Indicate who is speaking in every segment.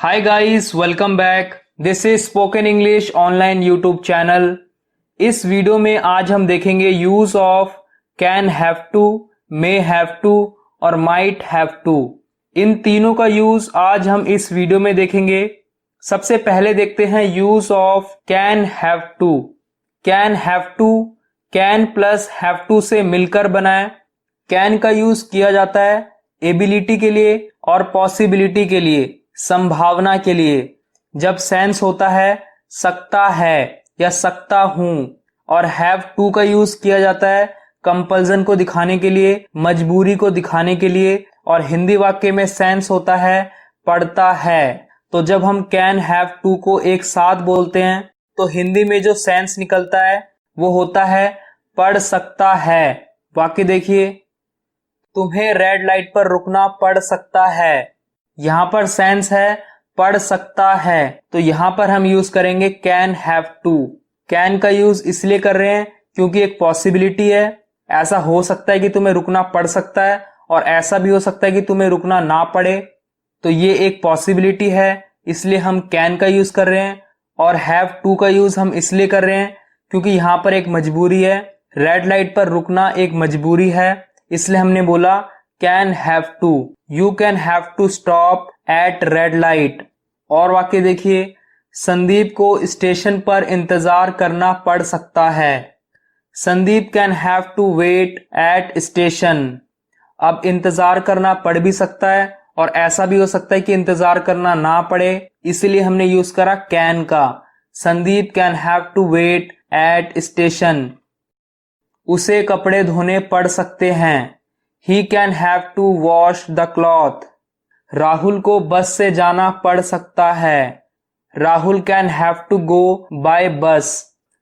Speaker 1: Hi guys, welcome back. This is Spoken English online YouTube channel. इस video में आज हम देखेंगे use of can have to, may have to और might have to. इन तीनों का यूज आज हम इस वीडियो में देखेंगे। सबसे पहले देखते हैं use of can have to. Can have to can plus have to से मिलकर बना है। कैन का यूज किया जाता है एबिलिटी के लिए और पॉसिबिलिटी के लिए, संभावना के लिए। जब सेंस होता है सकता है या सकता हूं, और हैव टू का यूज किया जाता है कंपल्जन को दिखाने के लिए, मजबूरी को दिखाने के लिए। और हिंदी वाक्य में सेंस होता है पढ़ता है। तो जब हम कैन हैव टू को एक साथ बोलते हैं तो हिंदी में जो सेंस निकलता है वो होता है पढ़ सकता है। वाक्य देखिए, तुम्हें रेड लाइट पर रुकना पड़ सकता है। यहां पर सेंस है पढ़ सकता है, तो यहां पर हम यूज करेंगे कैन हैव टू। कैन का यूज इसलिए कर रहे हैं क्योंकि एक पॉसिबिलिटी है। ऐसा हो सकता है कि तुम्हें रुकना पड़ सकता है और ऐसा भी हो सकता है कि तुम्हें रुकना ना पड़े। तो ये एक पॉसिबिलिटी है, इसलिए हम कैन का यूज कर रहे हैं। और हैव टू का यूज हम इसलिए कर रहे हैं क्योंकि यहां पर एक मजबूरी है। रेड लाइट पर रुकना एक मजबूरी है, इसलिए हमने बोला can have to. You can have to stop at red light. और वाक्य देखिए, संदीप को स्टेशन पर इंतजार करना पड़ सकता है। Sandeep can have to wait at station. अब इंतजार करना पड़ भी सकता है और ऐसा भी हो सकता है कि इंतजार करना ना पड़े, इसलिए हमने यूज करा कैन का। Sandeep can have to wait at station. उसे कपड़े धोने पड़ सकते हैं। He can have to wash the cloth. Rahul को बस से जाना पड़ सकता है। Rahul can have to go by bus.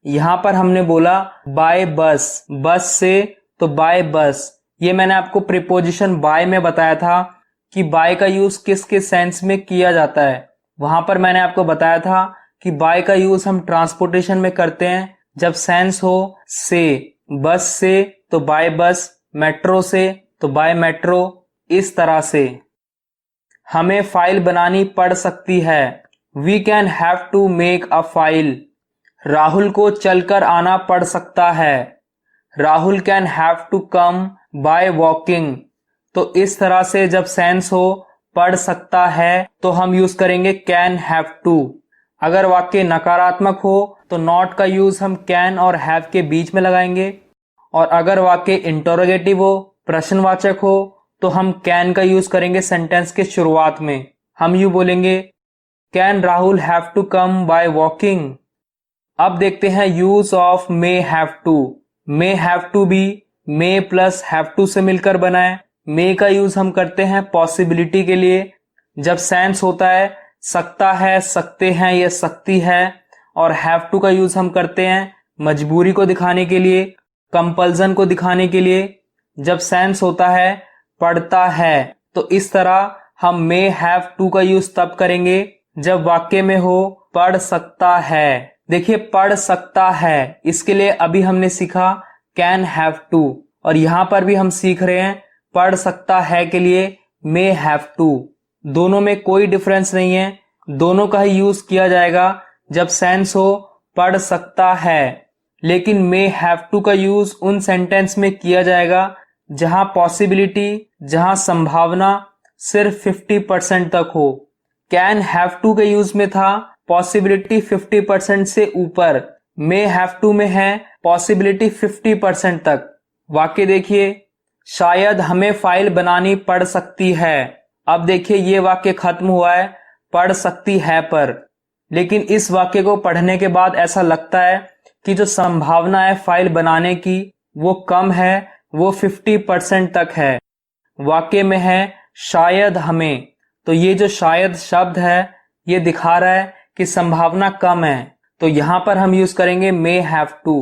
Speaker 1: यहां पर हमने बोला बाय बस, बस से तो बाय बस। ये मैंने आपको प्रीपोजिशन बाय में बताया था कि बाय का यूज किस किस सेंस में किया जाता है। वहां पर मैंने आपको बताया था कि बाय का यूज हम ट्रांसपोर्टेशन में करते हैं जब सेंस हो से। बस से तो बाय बस, मेट्रो से तो बाय मेट्रो, इस तरह से। हमें फाइल बनानी पड़ सकती है। We can have to make a file. Rahul को चलकर आना पड़ सकता है। Rahul can have to come by walking. तो इस तरह से जब सेंस हो पढ़ सकता है तो हम यूज करेंगे कैन हैव टू। अगर वाक्य नकारात्मक हो तो नॉट का यूज हम कैन और हैव के बीच में लगाएंगे। और अगर वाक्य इंटरोगेटिव हो, प्रश्नवाचक हो, तो हम कैन का यूज करेंगे सेंटेंस के शुरुआत में। हम यूं बोलेंगे can Rahul have to come by walking. अब देखते हैं use of may have to. May have to भी मे प्लस हैव टू से मिलकर बना है। मे का यूज हम करते हैं पॉसिबिलिटी के लिए जब सेंस होता है सकता है, सकते हैं या सकती है। और हैव टू का यूज हम करते हैं मजबूरी को दिखाने के लिए, कंपल्जन को दिखाने के लिए जब सेंस होता है पढ़ता है। तो इस तरह हम मे हैव टू का यूज तब करेंगे जब वाक्य में हो पढ़ सकता है। देखिए, पढ़ सकता है, इसके लिए अभी हमने सीखा कैन हैव टू, और यहां पर भी हम सीख रहे हैं पढ़ सकता है के लिए मे हैव टू। दोनों में कोई डिफरेंस नहीं है, दोनों का ही यूज किया जाएगा जब सेंस हो पढ़ सकता है। लेकिन मे हैव टू का यूज उन सेंटेंस में किया जाएगा जहां पॉसिबिलिटी, जहां संभावना सिर्फ 50% तक हो। कैन हैव टू के यूज में था पॉसिबिलिटी 50% से ऊपर। मे हैव टू में है पॉसिबिलिटी 50% तक। वाक्य देखिए, शायद हमें फाइल बनानी पड़ सकती है। अब देखिए, ये वाक्य खत्म हुआ है पढ़ सकती है पर, लेकिन इस वाक्य को पढ़ने के बाद ऐसा लगता है कि जो संभावना है फाइल बनाने की वो कम है, वो 50% तक है। वाक्य में है शायद हमें, तो ये जो शायद शब्द है ये दिखा रहा है कि संभावना कम है। तो यहां पर हम यूज करेंगे मे हैव टू।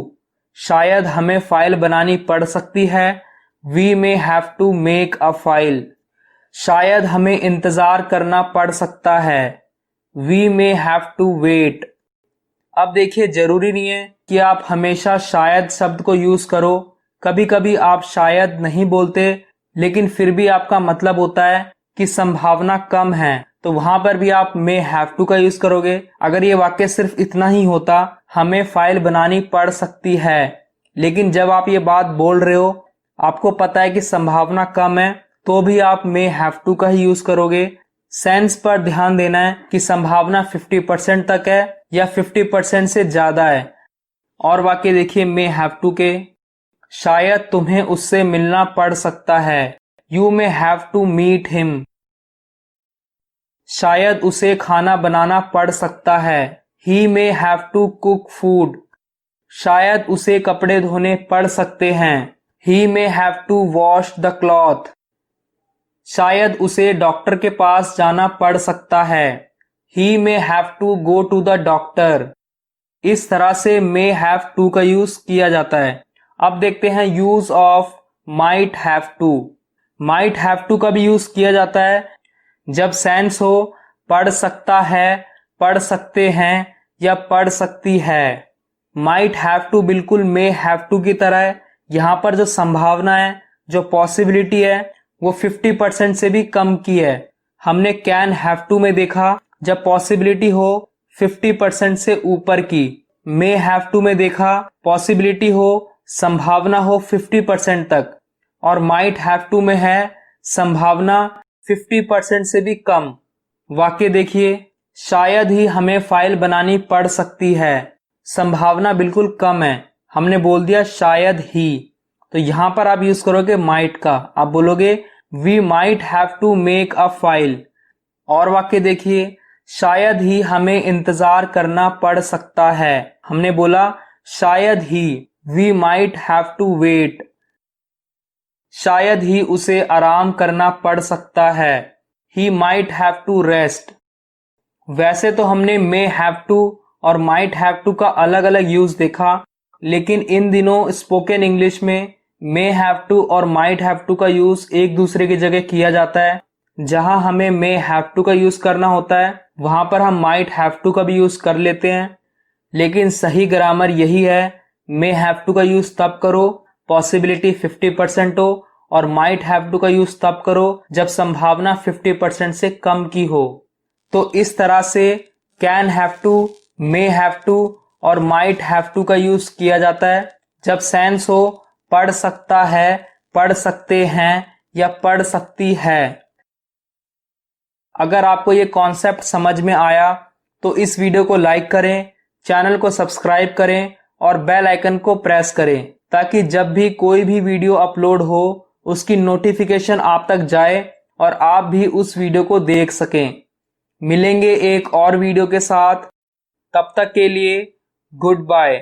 Speaker 1: शायद हमें फाइल बनानी पड़ सकती है। We may have to make a file. शायद हमें इंतजार करना पड़ सकता है। We may have to wait. अब देखिए, जरूरी नहीं है कि आप हमेशा शायद शब्द को यूज करो। कभी कभी आप शायद नहीं बोलते, लेकिन फिर भी आपका मतलब होता है कि संभावना कम है, तो वहां पर भी आप मे हैव टू का यूज करोगे। अगर ये वाक्य सिर्फ इतना ही होता, हमें फाइल बनानी पड़ सकती है, लेकिन जब आप ये बात बोल रहे हो, आपको पता है कि संभावना कम है, तो भी आप मे हैव टू का ही यूज करोगे। सेंस पर ध्यान देना है कि संभावना 50% तक है या 50% से ज्यादा है। और वाक्य देखिए मे हैव टू के, शायद तुम्हें उससे मिलना पड़ सकता है, you may have to meet him. शायद उसे खाना बनाना पड़ सकता है, he may have to cook food. शायद उसे कपड़े धोने पड़ सकते हैं, he may have to wash the cloth. शायद उसे डॉक्टर के पास जाना पड़ सकता है, he may have to go to the doctor. इस तरह से मे हैव टू का यूज किया जाता है। अब देखते हैं use of might have to. Might have to का भी यूज किया जाता है जब सेंस हो पढ़ सकता है, पढ़ सकते हैं या पढ़ सकती है। माइट हैव टू बिल्कुल मे हैव टू की तरह है। यहां पर जो संभावना है, जो पॉसिबिलिटी है, वो 50% से भी कम की है। हमने कैन हैव टू में देखा जब पॉसिबिलिटी हो 50% से ऊपर की। मे हैव टू में देखा पॉसिबिलिटी हो, संभावना हो 50% तक, और माइट हैव टू में है संभावना 50% से भी कम। वाक्य देखिए, शायद ही हमें फाइल बनानी पड़ सकती है, संभावना बिल्कुल कम है, हमने बोल दिया शायद ही, तो यहां पर आप यूज करोगे माइट का। आप बोलोगे we might have to make a file. और वाक्य देखिए, शायद ही हमें इंतजार करना पड़ सकता है, हमने बोला शायद ही, we might have to wait. शायद ही उसे आराम करना पड़ सकता है, he might have to rest. वैसे तो हमने मे हैव टू और माइट हैव टू का अलग अलग यूज देखा, लेकिन इन दिनों स्पोकन इंग्लिश में मे हैव टू और माइट हैव टू का यूज एक दूसरे की जगह किया जाता है। जहां हमें मे हैव टू का यूज करना होता है, वहां पर हम माइट हैव टू का भी यूज कर लेते हैं। लेकिन सही ग्रामर यही है, मे हैव टू का यूज तब करो पॉसिबिलिटी 50% हो, और माइट हैव टू का यूज तब करो जब संभावना 50% से कम की हो। तो इस तरह से can have to, may have to और माइट हैव टू का यूज किया जाता है जब सेंस हो पढ़ सकता है, पढ़ सकते हैं या पढ़ सकती है। अगर आपको ये कॉन्सेप्ट समझ में आया तो इस वीडियो को लाइक करें, चैनल को सब्सक्राइब करें और बेल आइकन को प्रेस करें, ताकि जब भी कोई भी वीडियो अपलोड हो उसकी नोटिफिकेशन आप तक जाए और आप भी उस वीडियो को देख सकें। मिलेंगे एक और वीडियो के साथ, तब तक के लिए गुड बाय।